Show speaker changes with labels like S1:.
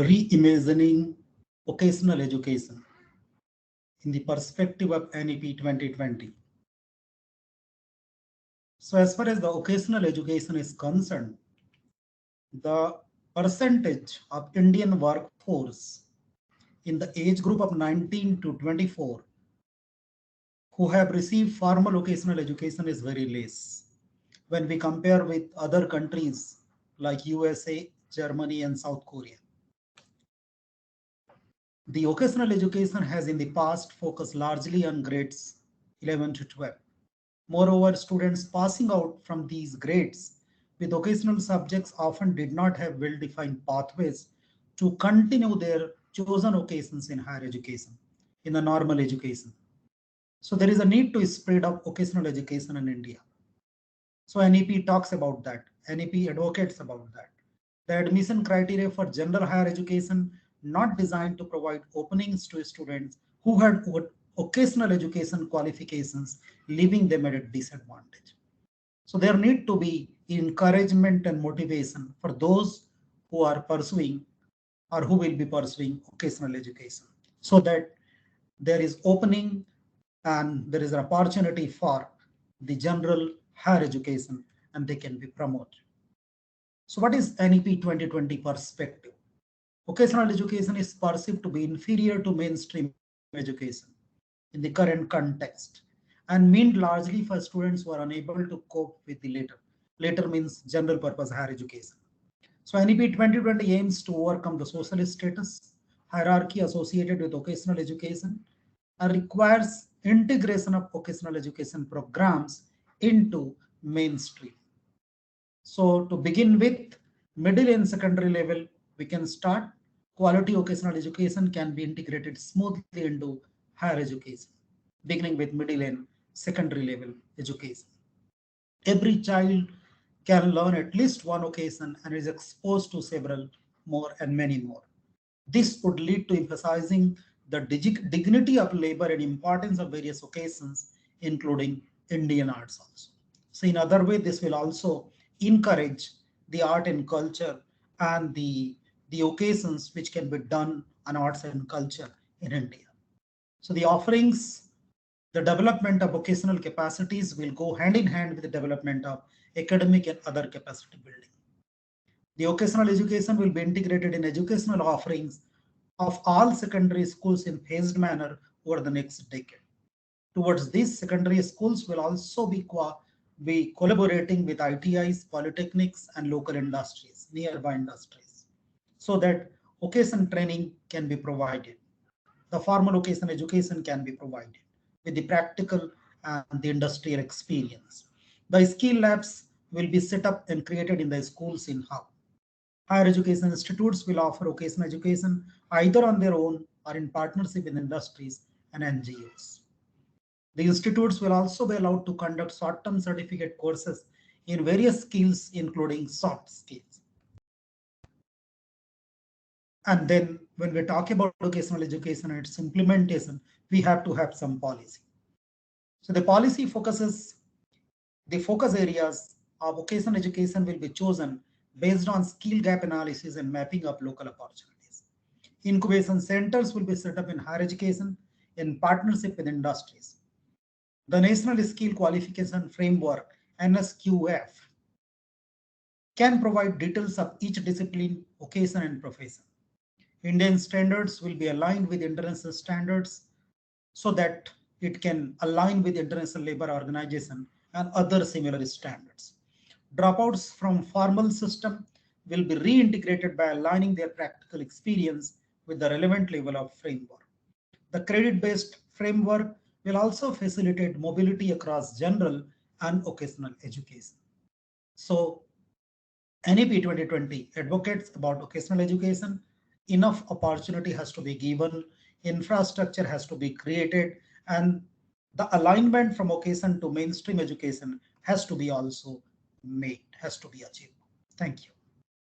S1: Reimagining Vocational Education in the perspective of NEP 2020. So as far as the vocational education is concerned, the percentage of Indian workforce in the age group of 19 to 24 who have received formal vocational education is very less when we compare with other countries like USA, Germany, and South Korea. The vocational education has in the past focused largely on grades 11 to 12. Moreover, students passing out from these grades with vocational subjects often did not have well-defined pathways to continue their chosen vocations in higher education, in the normal education. So there is a need to spread up vocational education in India. So NEP talks about that. NEP advocates about that. The admission criteria for general higher education not designed to provide openings to students who had vocational education qualifications, leaving them at a disadvantage. So there need to be encouragement and motivation for those who are pursuing or who will be pursuing vocational education, so that there is opening and there is an opportunity for the general higher education and they can be promoted. So what is NEP 2020 perspective? Vocational education is perceived to be inferior to mainstream education in the current context and meant largely for students who are unable to cope with the later. Later means general purpose higher education. So NEP 2020 aims to overcome the social status hierarchy associated with vocational education and requires integration of vocational education programs into mainstream. So to begin with, middle and secondary level, we can start. Quality vocational education can be integrated smoothly into higher education, beginning with middle and secondary level education. Every child can learn at least one vocation and is exposed to several more and many more. This would lead to emphasizing the dignity of labor and importance of various vocations, including Indian arts also. So in other way, this will also encourage the art and culture and the occasions which can be done on arts and culture in India. So the offerings, the development of vocational capacities will go hand in hand with the development of academic and other capacity building. The vocational education will be integrated in educational offerings of all secondary schools in phased manner over the next decade. Towards this, secondary schools will also be collaborating with ITIs, polytechnics, and local industries, nearby industries, so that vocation training can be provided. The formal vocational education can be provided with the practical and the industrial experience. The skill labs will be set up and created in the schools in hub. Higher education institutes will offer vocational education either on their own or in partnership with industries and NGOs. The institutes will also be allowed to conduct short-term certificate courses in various skills, including soft skills. And then when we talk about vocational education and its implementation, we have to have some policy. So the policy focuses, the focus areas of vocational education will be chosen based on skill gap analysis and mapping of local opportunities. Incubation centers will be set up in higher education in partnership with industries. The National Skill Qualification Framework, NSQF, can provide details of each discipline, vocation, and profession. Indian standards will be aligned with international standards so that it can align with International Labour Organization and other similar standards. Dropouts from formal system will be reintegrated by aligning their practical experience with the relevant level of framework. The credit-based framework will also facilitate mobility across general and vocational education. So NEP 2020 advocates about vocational education. Enough opportunity has to be given, infrastructure has to be created, and the alignment from vocation to mainstream education has to be also made, has to be achieved. Thank you.